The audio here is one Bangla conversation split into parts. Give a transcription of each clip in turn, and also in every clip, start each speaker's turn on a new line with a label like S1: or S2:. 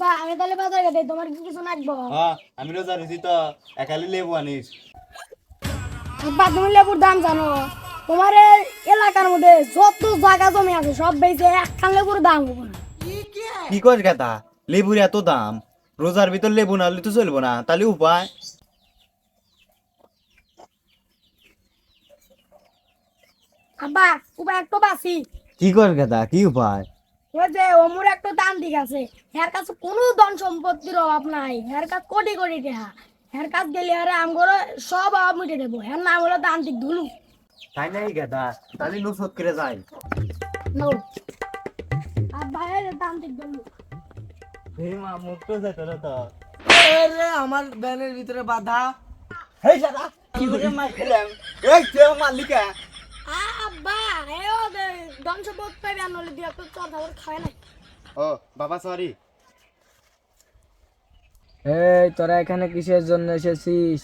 S1: আব্বা আমি তাহলে বাজার গেছে তোমার কি কিছু লাগবে?
S2: হ্যাঁ আমি রোজা রয়েছি তো একালি লেবু আনিস।
S1: আব্বা তুমি লেবুর দাম জানো? তোমার এই এলাকার মধ্যে যত জায়গা জমি আছে সব বেচে একখান লেবুর দাম হবে না।
S2: কি কর গেতা, লেবুর এত দাম, রোজার ভিতর লেবু না হলে তো চলবো না, তাহলে উপায়?
S1: আব্বা উপায় একটু বাসি।
S2: কি কর গেতা, কি উপায়?
S1: ওই যে অমুর একটা তান্ত্রিক আছে, এর কাছে কোনো ধন সম্পত্তির অভাব নাই, এর কাছে কোটি কোটি টাকা। এর কাছ গেলে আরে আমগরে সব অভাব মিটে দেবো। এর নাম হলো তান্ত্রিক ধুলু।
S2: তাই নাই গেতা, তাহলে নুসত করে যাই।
S1: নো আব্বা এই যে তান্ত্রিক ধুলু।
S2: এই মা মুখ তো যেত না তো।
S3: আরে আমার ব্যানের ভিতরে বাধা।
S2: হেই সাদা কি করে মার খেলাম? এই কেউ মালিকা?
S1: আব্বা এও ধন সম্পত্তি পাইবে আনলে দিয়ে একটা চর খাবার খায় নাই।
S2: ও বাবা সরি।
S3: এই তোরা এখানে কিসের জন্য এসেছিস?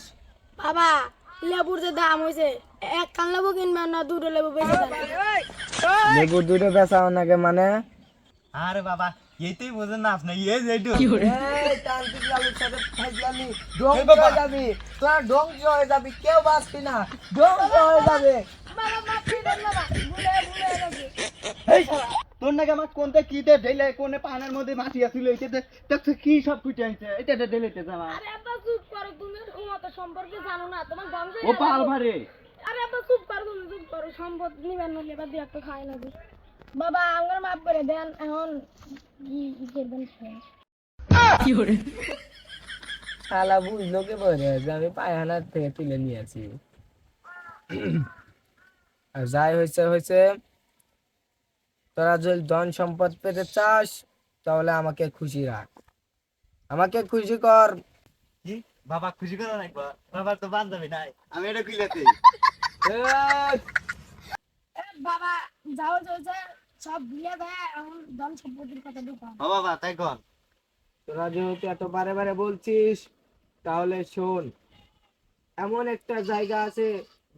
S1: বাবা লেবুর যে দাম হয়েছে, এক কান লেবু কিনবেন না দুটো লেবু বেশি দাম?
S3: লেবু দুটো বেচাও নাকি মানে?
S2: আরে বাবা এইটাই বোঝেন না আপনি, এই যেটু
S3: এই তান্ত্রিক লালুর সাথে ফাজলামি, ধ্বংস হয়ে যাবি। তোরা ধ্বংস হয়ে যাবি, কেউ বাঁচবি না, ধ্বংস হয়ে যাবে।
S1: বাবা মাফি দেন বাবা, ভুলে ভুলে গেছে।
S2: এই শালা তোর নাকি আমার কোনটা কি দে ঢেলে কোনে পানের মধ্যে মাটি আছিল এইটাতে দেখছ কি সব ফুটে আনছে, এটা ঢেলেতে যাবা।
S1: আরে আব্বা চুপ করো, তুমি তোমার সম্পর্কে জানো না, তোমার ধ্বংস
S2: ও পাল ভারে।
S1: আরে আব্বা চুপ করো, তুমি চুপ করো, সম্পদ নিবেন না লেবার দিয়ে একটা খায় না। বাবা আমার মাফ করে দেন, এখন কি করবেন?
S3: শালা বুঝলো কে বলে যে আমি পায়খানার থেকে তুলে নিয়েছি। আর যাই হয়েছে হয়েছে, তোরা যদি ধন সম্পদ পেতে চাস তাহলে আমাকে খুশি রাখ, আমাকে খুশি কর।
S2: কি বাবা খুশি করা লাগবা? বাবার তো বান্ধবী নাই, আমি এটা কইলাতে।
S3: এই,
S1: বাবা যাও যাও যা, সব ভুলে দেয়, এখন ধন সম্পত্তির কথা ঢুকাও।
S2: ও বাবা তাই কোন।
S3: তোরা যেহেতু এত বারে বারে বলছিস তাহলে শোন, এমন একটা জায়গা আছে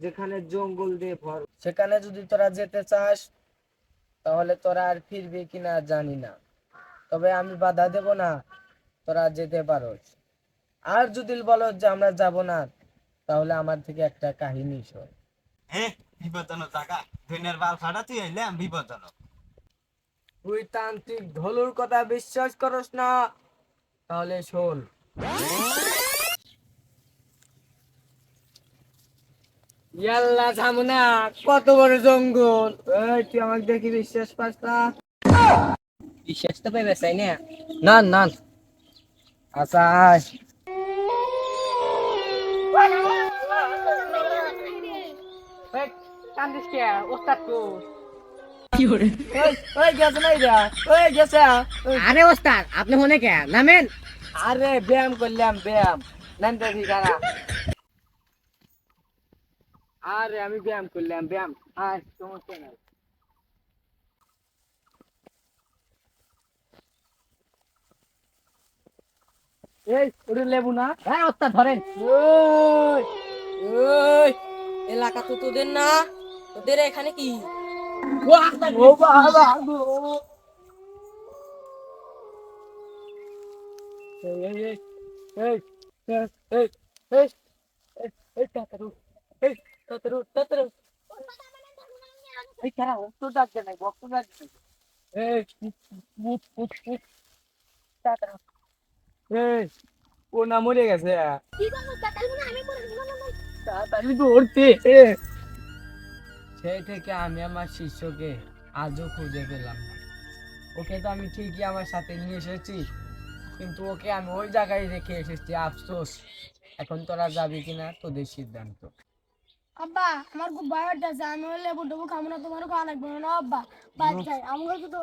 S3: যেখানে জঙ্গল দিয়ে ভর, সেখানে যদি তোরা যেতে চাস তাহলে তোরা আর ফিরবি কিনা জানি না, তবে আমি বাধা দেব না, তোরা যেতে পারোস। আর যদি বলো যে আমরা যাব না, তাহলে আমার থেকে একটা কাহিনী শোন।
S2: হ্যাঁ বিপজ্জনক জায়গা, দুনিয়ার বাল ফাটা তুই আইলাম বিপজ্জনক।
S3: তুই তান্ত্রিক ধলুর কথা বিশ্বাস করস না, তাহলে শোন। ইয়াল্লা থামনা, কত বড় জঙ্গল! এই তুই আমাকে দেখি বিশ্বাস পাস না? বিশ্বাস তো পাইবে চাই না। না না, আচ্ছা আয়। এই, কান্দিস কে? ওস্তাদ কো? এই, এই গেছে না এরা? এই গেছে?
S4: আরে ওস্তাদ আপনি হনে কে নামেন?
S3: আরে ব্যায়াম করলাম, ব্যায়াম। নাম দেখি কারা? আরে আমি ব্যায়াম করলাম, ব্যায়াম। আয় সমস্যা নাই। এই ওরে লেবু না?
S4: হ্যাঁ ওস্তাদ ধরেন।
S3: ওই ওই,
S4: এলাকা তো তোদের না, তোদের এখানে কি?
S3: ও বাবা গো! এই এই এই এই এই এই এই এই এই তাড়াতাড়ি, এই তাড়াতাড়ি। এই কারা অক্ত ডাকছে নাই, বক্ত ডাকছে। এই উঠ উঠ উঠ, তাড়াতাড়ি। এই ও না মরে গেছে,
S1: কি করবো তাহলে না আমি করে না না।
S3: তাড়াতাড়ি ধরতে। সেই থেকে আমি আমার শিষ্যকে আজও খুঁজে পেলাম না। ওকে তো আমি ঠিকই আমার সাথে নিয়ে এসেছি, কিন্তু ওকে আমি ওই জায়গায় রেখে এসেছি, আফসোস। এখন তোরা যাবি কিনা তোদের সিদ্ধান্ত।
S1: আব্বা আমার খুব ভয় হচ্ছে, আমি হলে লেবু টেবু খাবো না, তোমারও খাওয়া লাগবে না আব্বা। বাদ যাই আমার তো